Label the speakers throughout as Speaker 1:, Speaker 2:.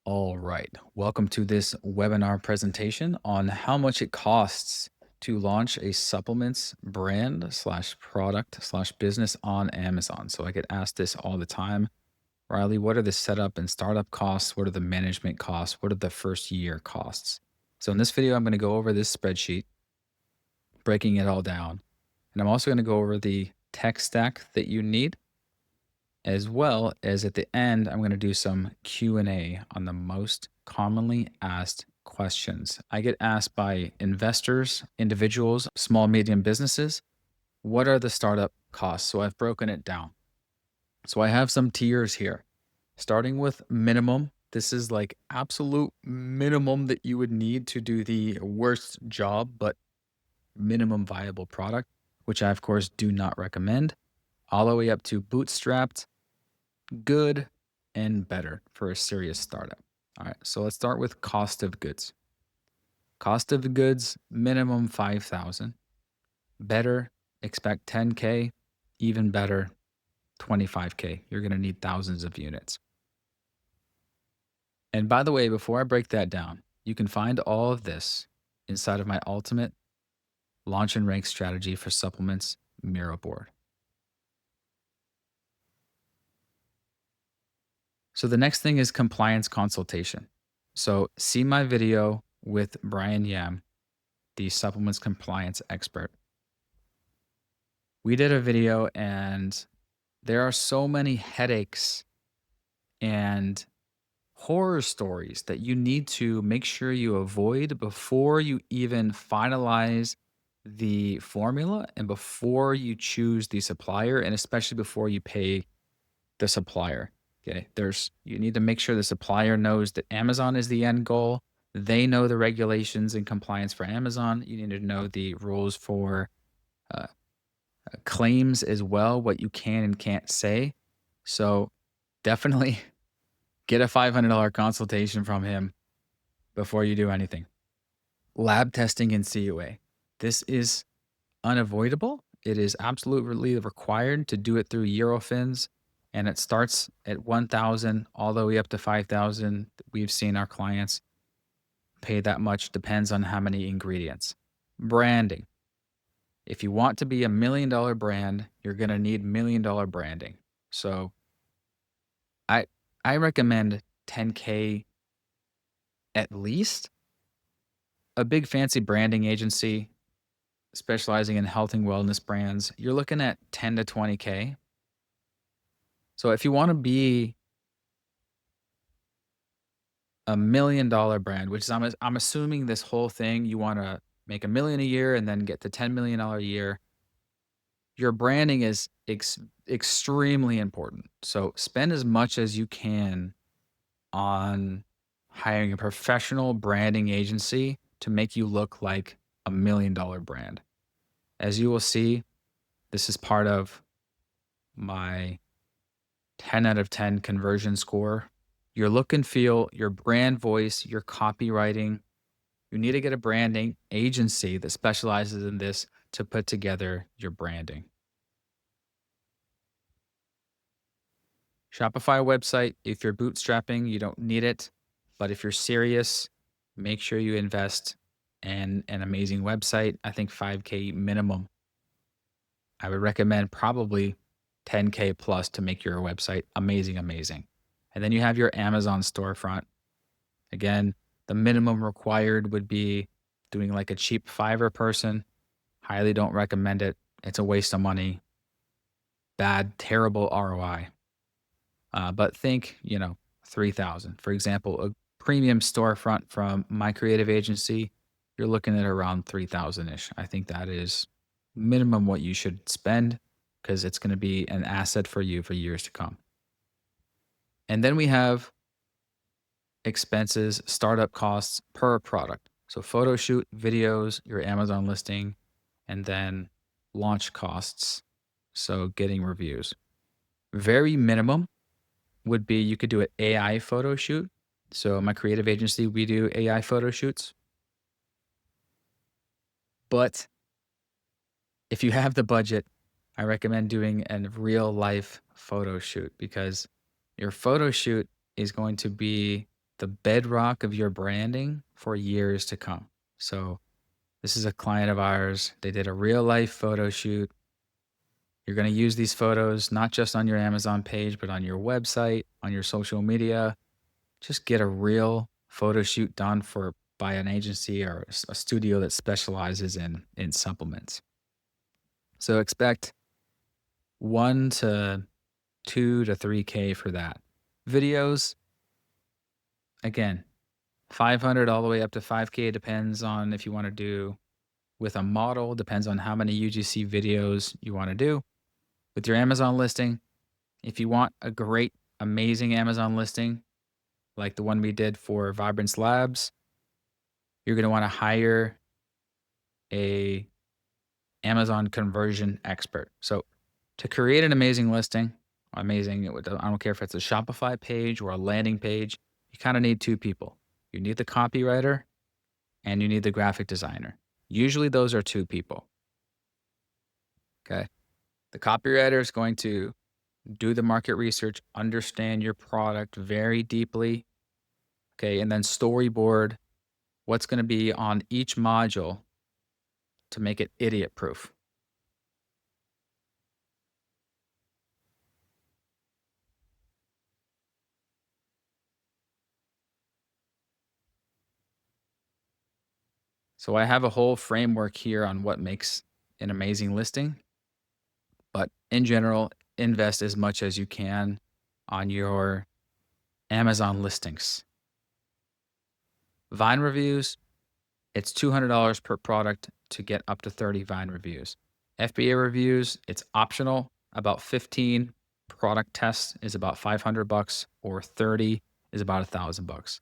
Speaker 1: All right. Welcome to this webinar presentation on how much it costs to launch a supplements brand slash product slash business on Amazon. So I get asked this all the time. Riley, what are the setup and startup costs? What are the management costs? What are the first year costs? So in this video, I'm going to go over this spreadsheet, breaking it all down. And I'm also going to go over the tech stack that you need, as well as at the end I'm going to do some Q&A on the most commonly asked questions. I get asked by investors, individuals, small medium businesses, what are the startup costs? So I've broken it down. So I have some tiers here, starting with minimum. This is like absolute minimum that you would need to do the worst job, but minimum viable product, which I of course do not recommend, all the way up to bootstrapped, good, and better for a serious startup. All right, so let's start with cost of goods. Cost of goods, minimum 5,000. Better, expect 10K. Even better, 25K. You're going to need thousands of units. And by the way, before I break that down, you can find all of this inside of my ultimate launch and rank strategy for supplements Miro board. So the next thing is compliance consultation. So see my video with Brian Yam, the supplements compliance expert. We did a video and there are so many headaches and horror stories that you need to make sure you avoid before you even finalize the formula and before you choose the supplier, and especially before you pay the supplier. Okay. You need to make sure the supplier knows that Amazon is the end goal. They know the regulations and compliance for Amazon. You need to know the rules for uh, claims as well, what you can and can't say. So definitely get a $500 consultation from him before you do anything. Lab testing and CUA. This is unavoidable. It is absolutely required to do it through Eurofins, and it starts at 1,000 all the way up to 5,000. We've seen our clients pay that much, depends on how many ingredients. Branding. If you want to be $1 million brand, you're going to need $1 million branding. So I recommend 10K at least. A big fancy branding agency specializing in health and wellness brands, you're looking at 10 to 20K. So if you want to be $1 million brand, which is I'm assuming this whole thing you want to make 1 million a year and then get to $10 million a year, your branding is extremely important. So spend as much as you can on hiring a professional branding agency to make you look like $1 million brand. As you will see, this is part of my 10 out of 10 conversion score. Your look and feel, your brand voice, your copywriting. You need to get a branding agency that specializes in this to put together your branding. Shopify website, if you're bootstrapping, you don't need it. But if you're serious, make sure you invest in an amazing website. I think 5K minimum. I would recommend probably 10K plus to make your website amazing, amazing. And then you have your Amazon storefront. Again, the minimum required would be doing like a cheap Fiverr person. Highly don't recommend it. It's a waste of money. Bad, terrible ROI. But think, 3,000. For example, a premium storefront from my creative agency, you're looking at around 3,000-ish. I think that is minimum what you should spend because it's going to be an asset for you for years to come. And then we have expenses, startup costs per product. So photo shoot, videos, your Amazon listing, and then launch costs. So getting reviews. Very minimum would be you could do an AI photo shoot. So my creative agency, we do AI photo shoots. But if you have the budget, I recommend doing a real life photo shoot because your photo shoot is going to be the bedrock of your branding for years to come. So, this is a client of ours. They did a real life photo shoot. You're going to use these photos not just on your Amazon page, but on your website, on your social media. Just get a real photo shoot done for by an agency or a studio that specializes in supplements. So expect 1 to 2 to 3K for that. Videos, again, 500 all the way up to 5K depends on if you want to do with a model, depends on how many UGC videos you want to do. With your Amazon listing, if you want a great, amazing Amazon listing, like the one we did for Vibrance Labs, you're going to want to hire a Amazon conversion expert. So to create an amazing listing, amazing, I don't care if it's a Shopify page or a landing page, you kind of need two people. You need the copywriter and you need the graphic designer. Usually those are two people. Okay. The copywriter is going to do the market research, understand your product very deeply. Okay. And then storyboard what's going to be on each module to make it idiot proof. So I have a whole framework here on what makes an amazing listing, but in general, invest as much as you can on your Amazon listings. Vine reviews, it's $200 per product to get up to 30 Vine reviews. FBA reviews, it's optional. About 15 product tests is about $500 or 30 is about $1,000.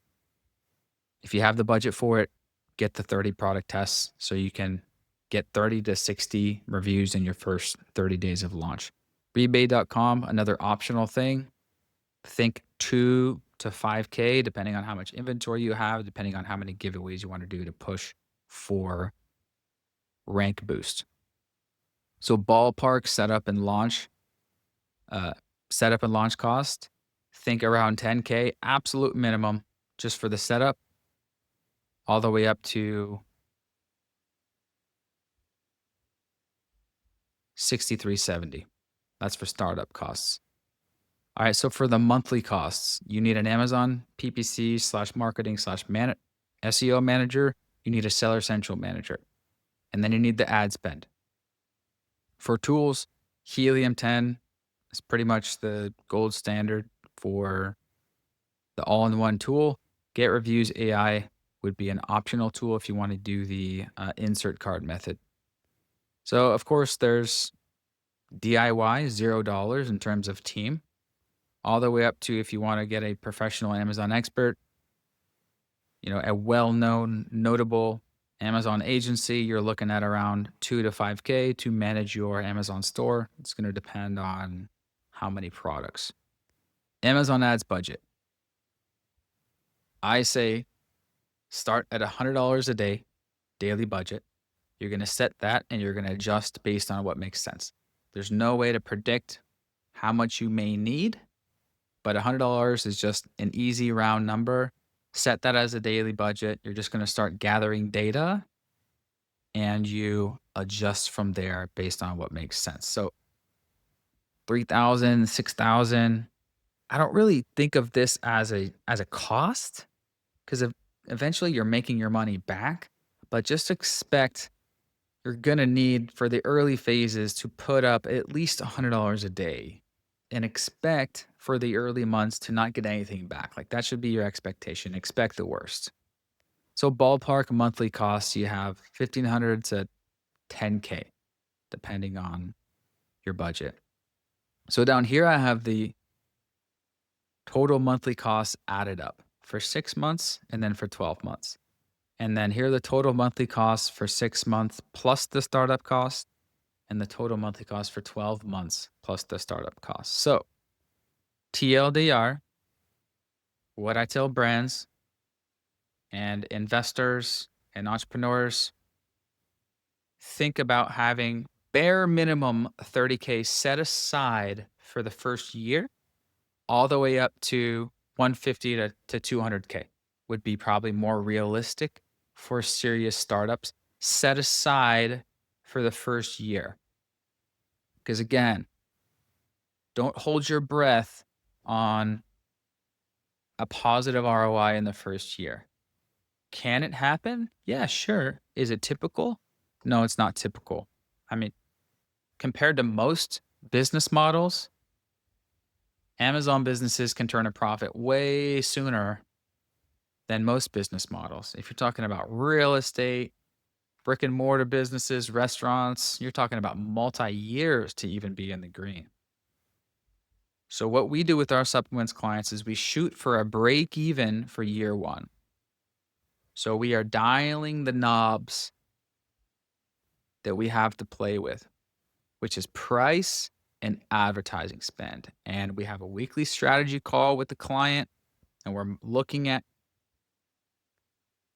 Speaker 1: If you have the budget for it, get the 30 product tests so you can get 30 to 60 reviews in your first 30 days of launch. Rebate.com, another optional thing. Think 2 to 5K, depending on how much inventory you have, depending on how many giveaways you want to do to push for rank boost. So ballpark setup and launch cost, think around 10K, absolute minimum just for the setup, all the way up to 6,370. That's for startup costs. All right, so for the monthly costs, you need an Amazon PPC slash marketing slash SEO manager. You need a Seller Central manager. And then you need the ad spend. For tools, Helium 10 is pretty much the gold standard for the all-in-one tool. Get Reviews AI would be an optional tool if you want to do the insert card method. So, of course, there's DIY, $0 in terms of team, all the way up to if you want to get a professional Amazon expert, a well-known, notable Amazon agency, you're looking at around 2 to 5K to manage your Amazon store. It's going to depend on how many products. Amazon ads budget. I say start at $100 a day, daily budget. You're going to set that and you're going to adjust based on what makes sense. There's no way to predict how much you may need, but $100 is just an easy round number. Set that as a daily budget. You're just going to start gathering data and you adjust from there based on what makes sense. So 3,000, 6,000. I don't really think of this as a cost because eventually you're making your money back, but just expect you're going to need for the early phases to put up at least $100 a day and expect for the early months to not get anything back. Like that should be your expectation. Expect the worst. So ballpark monthly costs, you have 1,500 to 10K, depending on your budget. So down here, I have the total monthly costs added up for 6 months and then for 12 months. And then here are the total monthly costs for 6 months plus the startup cost and the total monthly cost for 12 months plus the startup cost. So TLDR, what I tell brands and investors and entrepreneurs, think about having bare minimum 30K set aside for the first year, all the way up to 150 to 200K. would be probably more realistic for serious startups set aside for the first year. Because again, don't hold your breath on a positive ROI in the first year. Can it happen? Yeah, sure. Is it typical? No, it's not typical. I mean, compared to most business models, Amazon businesses can turn a profit way sooner than most business models. If you're talking about real estate, brick and mortar businesses, restaurants, you're talking about multi years to even be in the green. So, what we do with our supplements clients is we shoot for a break even for year one. So, we are dialing the knobs that we have to play with, which is price and advertising spend. And we have a weekly strategy call with the client, and we're looking at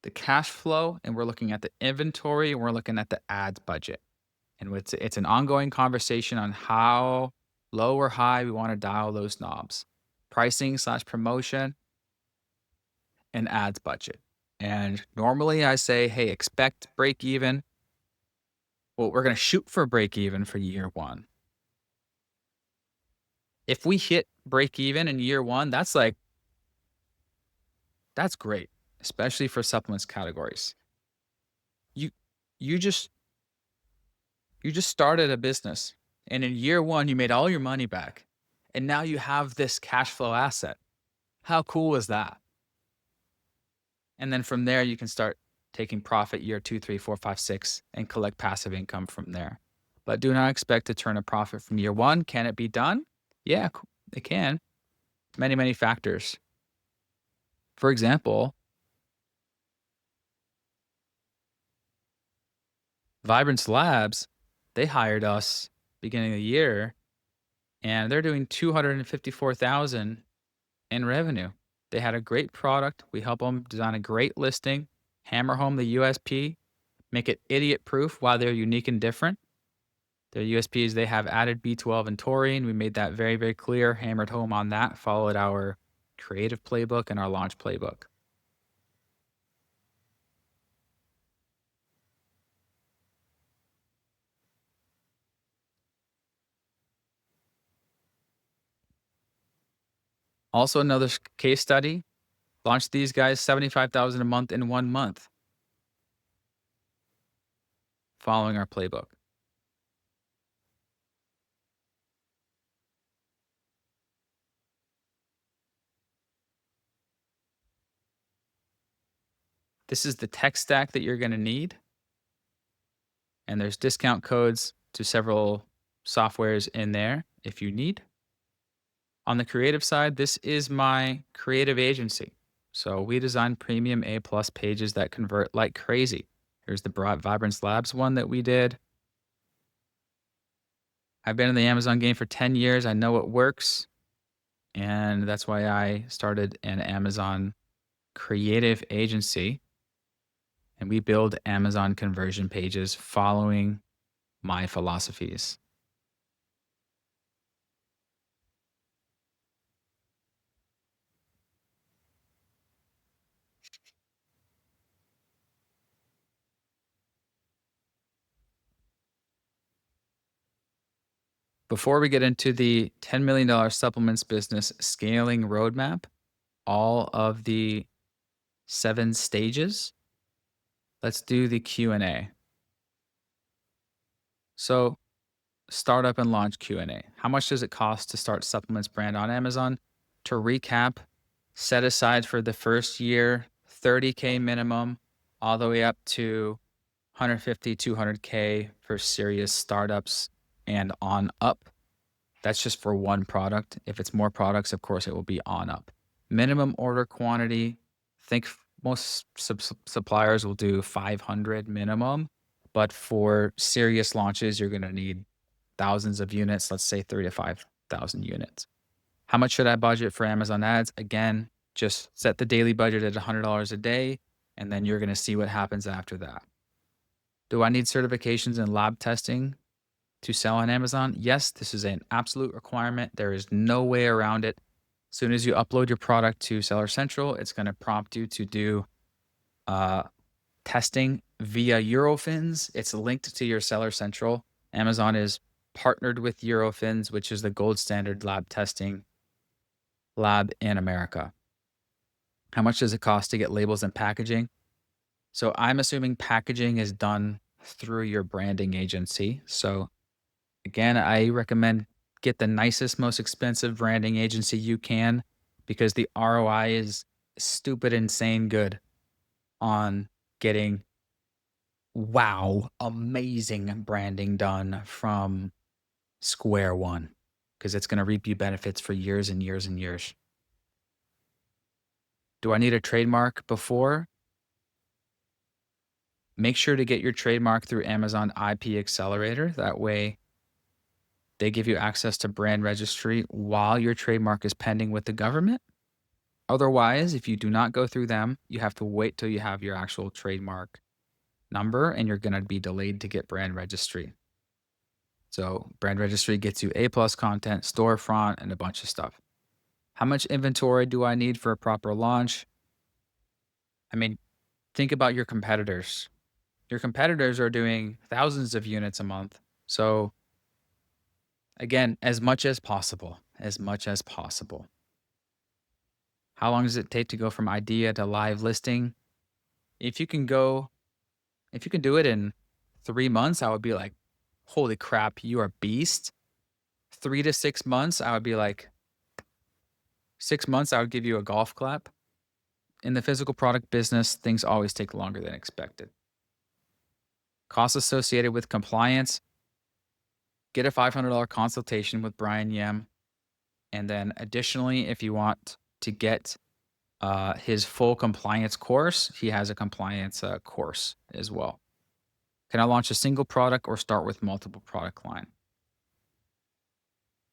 Speaker 1: the cash flow, and we're looking at the inventory, and we're looking at the ads budget. And it's an ongoing conversation on how low or high we want to dial those knobs, pricing slash promotion and ads budget. And normally I say, hey, expect break even. Well, we're going to shoot for break even for year one. If we hit break even in year one, that's great, especially for supplements categories. You you just you just started a business, and in year one you made all your money back, and now you have this cash flow asset. How cool is that? And then from there you can start taking profit year 2, 3, 4, 5, 6, and collect passive income from there. But do not expect to turn a profit from year one. Can it be done? Yeah, it can. Many, many factors. For example, Vibrance Labs, they hired us beginning of the year, and they're doing 254,000 in revenue. They had a great product. We help them design a great listing, hammer home the USP, make it idiot proof why they're unique and different. Their USPs, they have added B12 and taurine. We made that very, very clear, hammered home on that, followed our creative playbook and our launch playbook. Also, another case study, launched these guys 75,000 a month in 1 month, following our playbook. This is the tech stack that you're going to need. And there's discount codes to several softwares in there if you need. On the creative side, this is my creative agency. So we design premium A+ pages that convert like crazy. Here's the Broad Vibrance Labs one that we did. I've been in the Amazon game for 10 years. I know it works. And that's why I started an Amazon creative agency. And we build Amazon conversion pages following my philosophies. Before we get into the $10 million supplements business scaling roadmap, all of the 7 stages, let's do the Q&A. So, startup and launch Q&A. How much does it cost to start supplements brand on Amazon? To recap, set aside for the first year $30K minimum, all the way up to 150, 200K for serious startups and on up. That's just for one product. If it's more products, of course, it will be on up. Minimum order quantity, think most suppliers will do 500 minimum, but for serious launches, you're going to need thousands of units, let's say 3 to 5,000 units. How much should I budget for Amazon ads? Again, just set the daily budget at $100 a day, and then you're going to see what happens after that. Do I need certifications and lab testing to sell on Amazon? Yes, this is an absolute requirement. There is no way around it. As soon as you upload your product to Seller Central, it's going to prompt you to do uh, testing via Eurofins. It's linked to your Seller Central. Amazon is partnered with Eurofins, which is the gold standard lab testing lab in America. How much does it cost to get labels and packaging? So I'm assuming packaging is done through your branding agency. So again, I recommend get the nicest, most expensive branding agency you can because the ROI is stupid, insane good on getting wow, amazing branding done from square one because it's going to reap you benefits for years and years and years. Do I need a trademark before? Make sure to get your trademark through Amazon IP Accelerator. That way, they give you access to brand registry while your trademark is pending with the government. Otherwise, if you do not go through them, you have to wait till you have your actual trademark number and you're going to be delayed to get brand registry. So brand registry gets you A+ content, storefront, and a bunch of stuff. How much inventory do I need for a proper launch? I mean, think about your competitors. Your competitors are doing thousands of units a month. So again, as much as possible, as much as possible. How long does it take to go from idea to live listing? If you can do it in 3 months, I would be like, holy crap, you are a beast. 3 to 6 months, I would be like, 6 months, I would give you a golf clap. In the physical product business, things always take longer than expected. Costs associated with compliance, get a $500 consultation with Brian Yem. And then additionally, if you want to get his full compliance course, he has a compliance course as well. Can I launch a single product or start with multiple product line?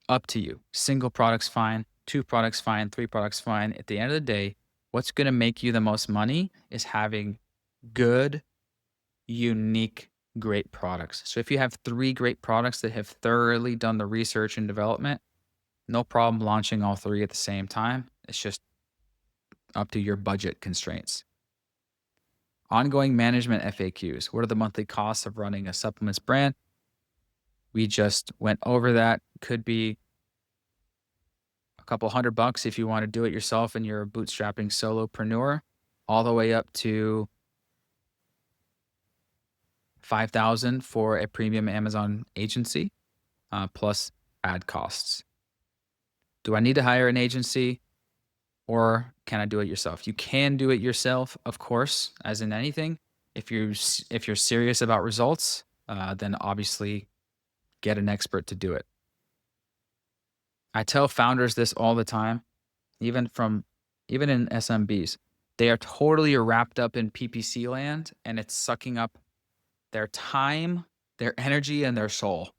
Speaker 1: Up to you. Single product's fine, 2 products fine, 3 products fine. At the end of the day, what's going to make you the most money is having good, unique, great products. So if you have 3 great products that have thoroughly done the research and development, no problem launching all 3 at the same time. It's just up to your budget constraints. Ongoing management FAQs. What are the monthly costs of running a supplements brand? We just went over that. Could be a couple $100 if you want to do it yourself and you're a bootstrapping solopreneur, all the way up to $5,000 for a premium Amazon agency, plus ad costs. Do I need to hire an agency or can I do it yourself? You can do it yourself, of course, as in anything. If you're serious about results, then obviously get an expert to do it. I tell founders this all the time, even in SMBs. They are totally wrapped up in PPC land and it's sucking up their time, their energy, and their soul.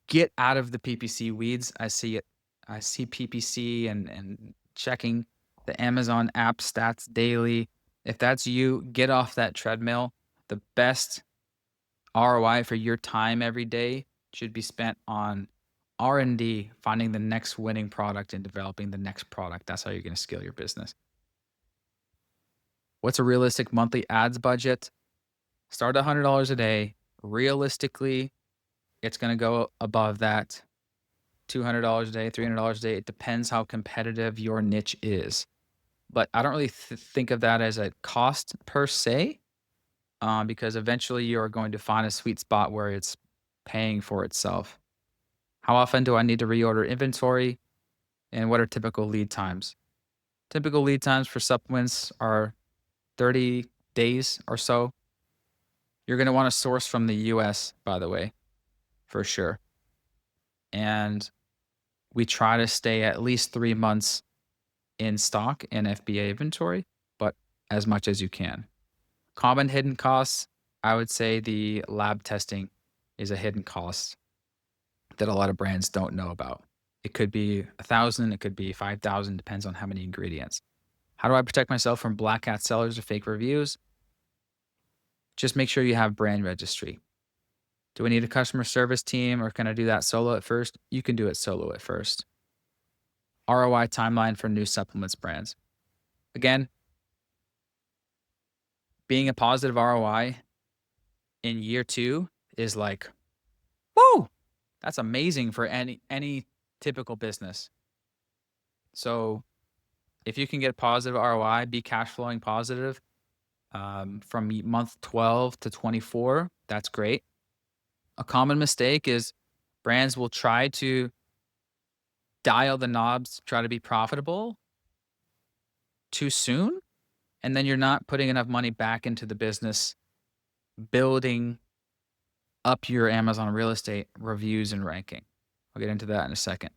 Speaker 1: Get out of the PPC weeds. I see it. I see PPC and checking the Amazon app stats daily. If that's you, get off that treadmill. The best ROI for your time every day should be spent on R&D, finding the next winning product and developing the next product. That's how you're going to scale your business. What's a realistic monthly ads budget? Start at $100 a day. Realistically, it's going to go above that. $200 a day, $300 a day. It depends how competitive your niche is. But I don't really think of that as a cost per se, because eventually you're going to find a sweet spot where it's paying for itself. How often do I need to reorder inventory? And what are typical lead times? Typical lead times for supplements are 30 days or so. You're going to want to source from the US, by the way, for sure. And we try to stay at least 3 months in stock in FBA inventory, but as much as you can. Common hidden costs, I would say the lab testing is a hidden cost that a lot of brands don't know about. It could be 1,000, it could be 5,000, depends on how many ingredients. How do I protect myself from black hat sellers or fake reviews? Just make sure you have brand registry. Do I need a customer service team or can I do that solo at first? You can do it solo at first. ROI timeline for new supplements brands. Again, being a positive ROI in year 2 is like, whoa, that's amazing for any typical business. So if you can get positive ROI, be cash flowing positive from month 12 to 24, that's great. A common mistake is brands will try to dial the knobs, try to be profitable too soon, and then you're not putting enough money back into the business, building up your Amazon real estate reviews and ranking. I'll get into that in a second.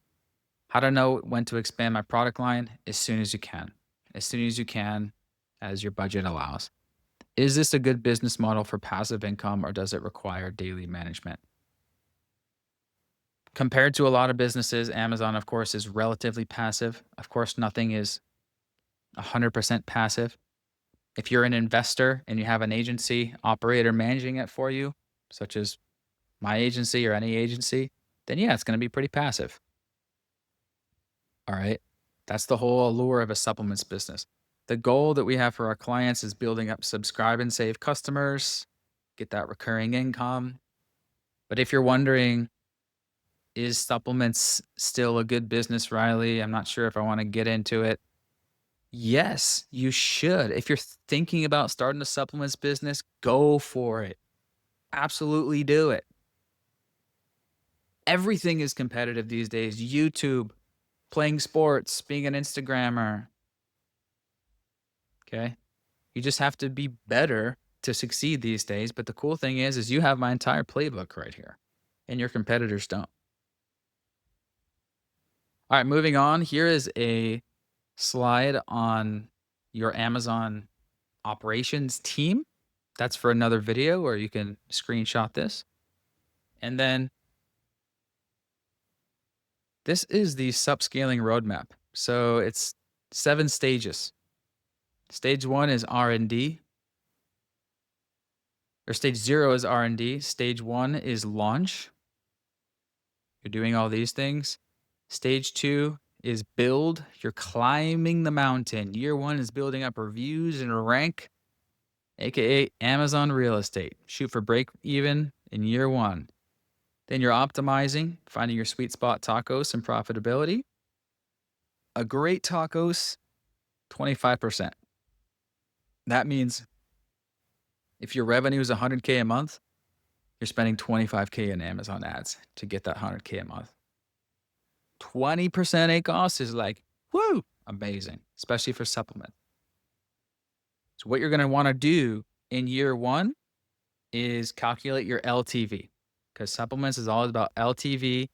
Speaker 1: How to know when to expand my product line? As soon as you can. As soon as you can, as your budget allows. Is this a good business model for passive income or does it require daily management? Compared to a lot of businesses, Amazon, of course, is relatively passive. Of course, nothing is 100% passive. If you're an investor and you have an agency operator managing it for you, such as my agency or any agency, then yeah, it's going to be pretty passive. All right. That's the whole allure of a supplements business. The goal that we have for our clients is building up subscribe and save customers, get that recurring income. But if you're wondering, is supplements still a good business, Riley? I'm not sure if I want to get into it. Yes, you should. If you're thinking about starting a supplements business, go for it. Absolutely do it. Everything is competitive these days. YouTube, playing sports, being an Instagrammer. Okay. You just have to be better to succeed these days. But the cool thing is you have my entire playbook right here and your competitors don't. All right, moving on. Here is a slide on your Amazon operations team. That's for another video, or you can screenshot this. And then this is the subscaling roadmap. So it's 7 stages. Stage 1 is R&D, or stage 0 is R&D. Stage 1 is launch. You're doing all these things. Stage 2 is build. You're climbing the mountain. Year 1 is building up reviews and rank, aka Amazon real estate. Shoot for break even in year 1. Then you're optimizing, finding your sweet spot tacos and profitability. A great tacos, 25%. That means if your revenue is 100K a month, you're spending 25K in Amazon ads to get that 100K a month. 20% ACOS is like, woo, amazing, especially for supplement. So what you're going to want to do in year 1 is calculate your LTV, because supplements is all about LTV,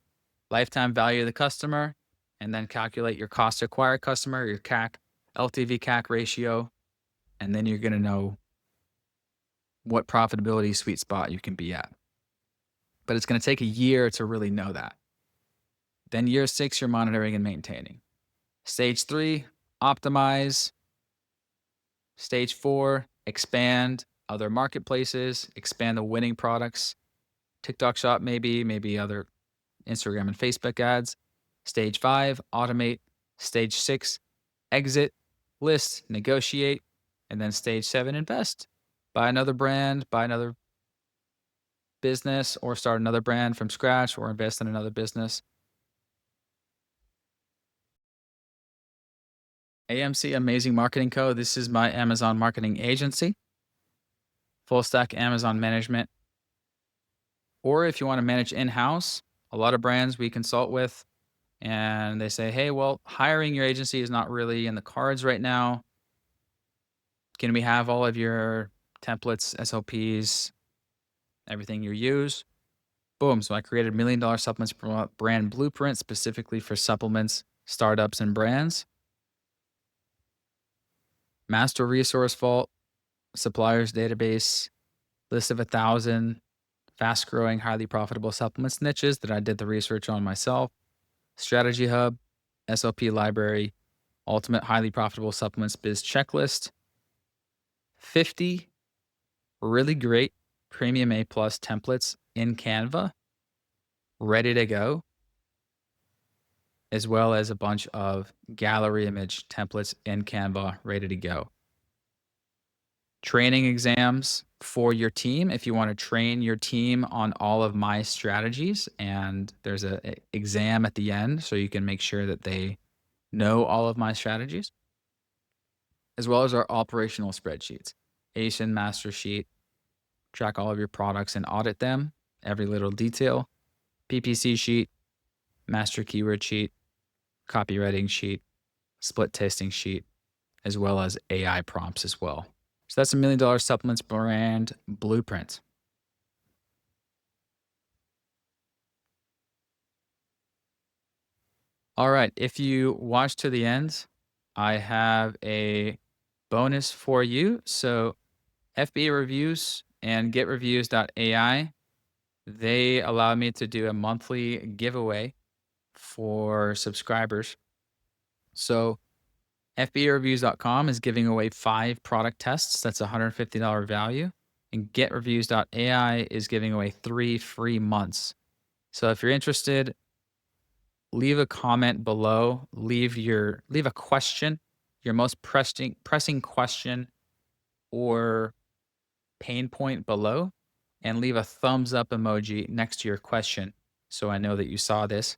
Speaker 1: lifetime value of the customer, and then calculate your cost to acquire customer, your CAC, LTV CAC ratio, and then you're going to know what profitability sweet spot you can be at. But it's going to take a year to really know that. Then year 6, you're monitoring and maintaining. Stage 3, optimize. Stage 4, expand other marketplaces, expand the winning products. TikTok shop maybe other Instagram and Facebook ads. Stage 5, automate. Stage 6, exit, list, negotiate. And then stage 7, invest. Buy another brand, buy another business, or start another brand from scratch, or invest in another business. AMC, Amazing Marketing Co. This is my Amazon marketing agency. Full stack Amazon management. Or if you want to manage in-house, a lot of brands we consult with, and they say, hey, well, hiring your agency is not really in the cards right now. Can we have all of your templates, SOPs, everything you use? Boom. So I created $1 million supplements brand blueprint specifically for supplements, startups, and brands. Master resource vault, suppliers database, list of 1,000 fast growing, highly profitable supplements niches that I did the research on myself. Strategy hub, SOP library, ultimate highly profitable supplements biz checklist. 50 really great premium A+ templates in Canva, ready to go. as well as a bunch of gallery image templates in Canva ready to go. Training exams for your team if you want to train your team on all of my strategies, and there's a exam at the end so you can make sure that they know all of my strategies, as well as our operational spreadsheets, ASIN master sheet, track all of your products and audit them, every little detail, PPC sheet, master keyword sheet, copywriting sheet, split testing sheet, as well as AI prompts as well. So that's $1 million supplements brand blueprint. All right. If you watch to the end, I have a bonus for you. So FBA reviews and getreviews.ai, they allow me to do a monthly giveaway for subscribers. So FBAreviews.com is giving away 5 product tests. That's $150 value. And getreviews.ai is giving away 3 free months. So if you're interested, leave a comment below, leave a question, your most pressing question or pain point below, and leave a thumbs up emoji next to your question so I know that you saw this,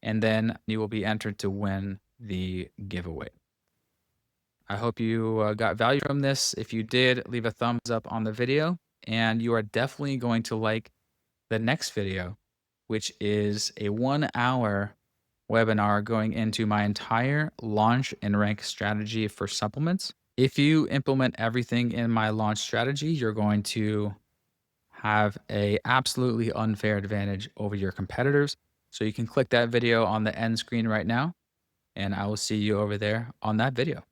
Speaker 1: and then you will be entered to win the giveaway. I hope you got value from this. If you did, leave a thumbs up on the video, and you are definitely going to like the next video, which is a 1-hour webinar going into my entire launch and rank strategy for supplements. If you implement everything in my launch strategy, you're going to have a absolutely unfair advantage over your competitors. So you can click that video on the end screen right now, and I will see you over there on that video.